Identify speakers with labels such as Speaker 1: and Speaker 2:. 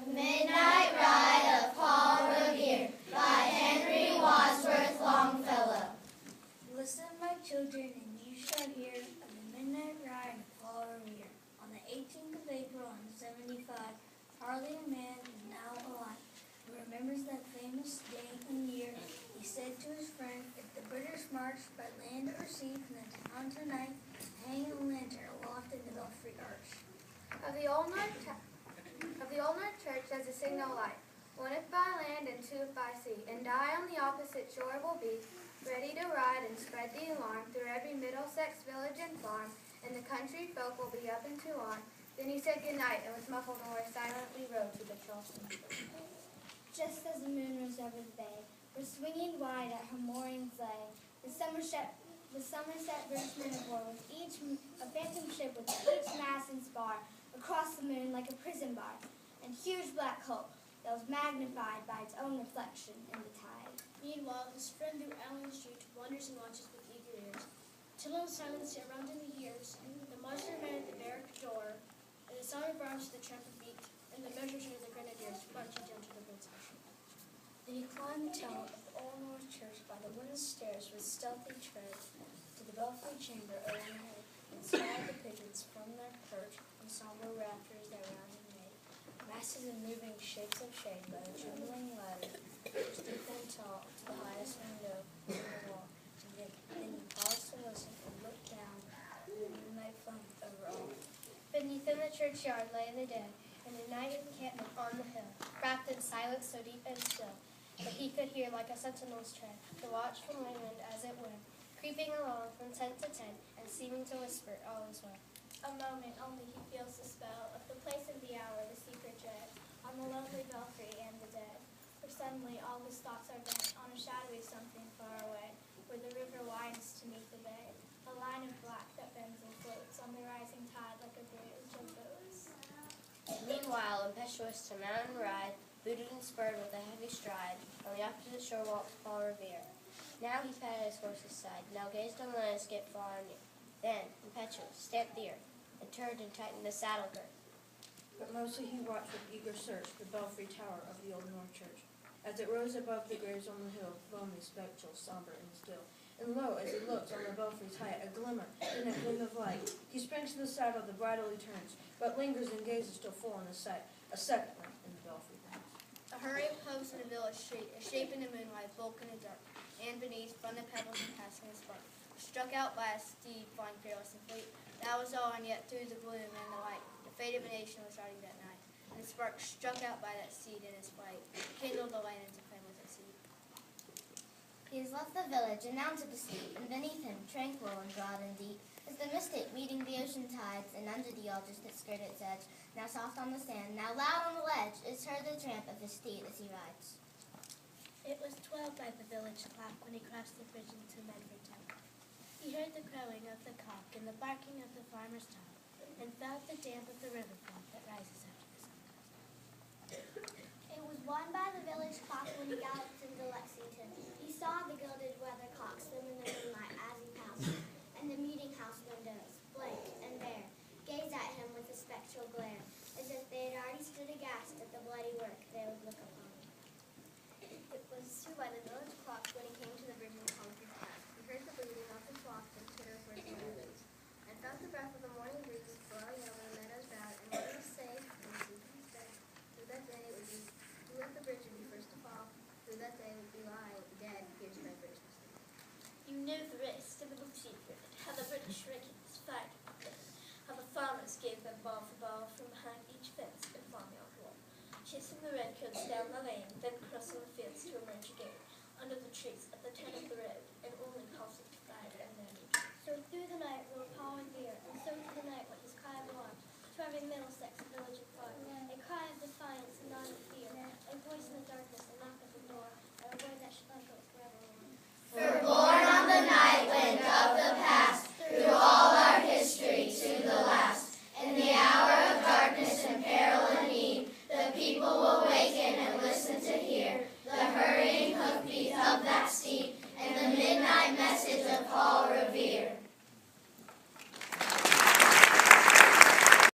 Speaker 1: Midnight Ride of Paul Revere by Henry Wadsworth Longfellow.
Speaker 2: Listen, my children, and you shall hear of the midnight ride of Paul Revere. On the 18th of April in 75, hardly a man is now alive who remembers that famous day and year. He said to his friend, if the British march by land or sea from the town tonight, hang a lantern aloft in the belfry arch.
Speaker 3: Of the old North Church as a signal light, one if by land and two if by sea, and I on the opposite shore will be, ready to ride and spread the alarm through every Middlesex village and farm, and the country folk will be up and to on. Then he said good night, and with muffled oar silently rode to the Charleston.
Speaker 4: Just as the moon rose over the bay, were swinging wide at her moorings lay, the Somerset British men of war, with each a phantom ship with each mast and spar, across the moon like a prison bar, and huge black hulk that was magnified by its own reflection in the tide.
Speaker 5: Meanwhile, his friend through alley and street wanders and watches with eager ears, till in silence around him he hears the muster man at the barrack door, and the sound of arms to the tramp of feet, and the measures of the grenadiers marching down to the boat's mission.
Speaker 2: Then he climbed the tower of the Old North Church by the wooden stairs with stealthy tread to the belfry chamber overhead, and spied the pigeons from their perch on somber rafters that round him made, masses of moving shapes of shade by a trembling ladder, steep and tall, to the highest window in the wall. And then he paused to listen and looked down the moonlight flung over all.
Speaker 5: Beneath in the churchyard lay the dead, and the night encampment on the hill, wrapped in silence so deep and still, but he could hear like a sentinel's tread, the watchful wind as it went, creeping along from tent to tent, and seeming to whisper, all is well.
Speaker 6: A moment only he feels the spell of the place of the hour, the secret dread, on the lonely belfry and the dead. For suddenly all his thoughts are bent on a shadowy something far away, where the river widens to meet the bay, a line of black that bends and floats on the rising tide like a bridge of bows.
Speaker 1: Meanwhile, impetuous to mount and ride, booted and spurred with a heavy stride, on the opposite shore walks Paul Revere. Now he patted his horse's side, now gazed on the landscape far and near. Then, impetuous, stamped the earth, and turned and tightened the saddle girth.
Speaker 7: But mostly he watched with eager search the belfry tower of the Old North Church, as it rose above the graves on the hill, lonely, spectral, somber, and still. And lo, as he looks on the belfry's height, a glimmer, then a gleam of light. He springs to the saddle, the bridle he turns, but lingers and gazes still full on the sight. A second lamp in the belfry burns.
Speaker 3: A hurry of hoofs in the village street, a shape in the moonlight, bulk in the dark, and beneath, from the pebbles and passing a spark, struck out by a steed flying fearless and fleet. That was all, and yet through the gloom and the light, the fate of a nation was riding that night. And the spark struck out by that steed in its flight, kindled the light into flame with its heat.
Speaker 4: He has left the village and mounted the steep, and beneath him, tranquil and broad and deep, is the mystic meeting the ocean tides, and under the alders that skirt its edge, now soft on the sand, now loud on the ledge, is heard the tramp of his steed as he rides.
Speaker 5: It was 12 by the village clock when he crossed the bridge into Medford town. He heard the crowing of the cock and the barking of the farmer's dog, and felt the damp of the river fog that rises after the sun goes down.
Speaker 4: It was 1 by the village clock when he galloped into Lexington. He saw the gilded weathercock swim in the moonlight as he passed, and the meeting house windows, blank and bare, gazed at him with a spectral glare, as if they had already stood aghast at the bloody work they would look upon.
Speaker 3: It was 2 by the village clock when he came to the bridge in Concord Town. He heard the bleating of the flock and twitter of birds and ravens, and felt the breath of the morning breeze blowing over the meadows round, and what he was safe and sleeping his bed. Through that day would be, who at the bridge would be first to fall, through that day would be lying dead, pierced by British mistake.
Speaker 5: You know the rest of the secret, how the British regulars fight with them, how the farmers gave them ball for ball from behind each fence and farmyard wall, chasing the redcoats down the lane, then crossing the fields to emerge again, under the trees at the turn of the road,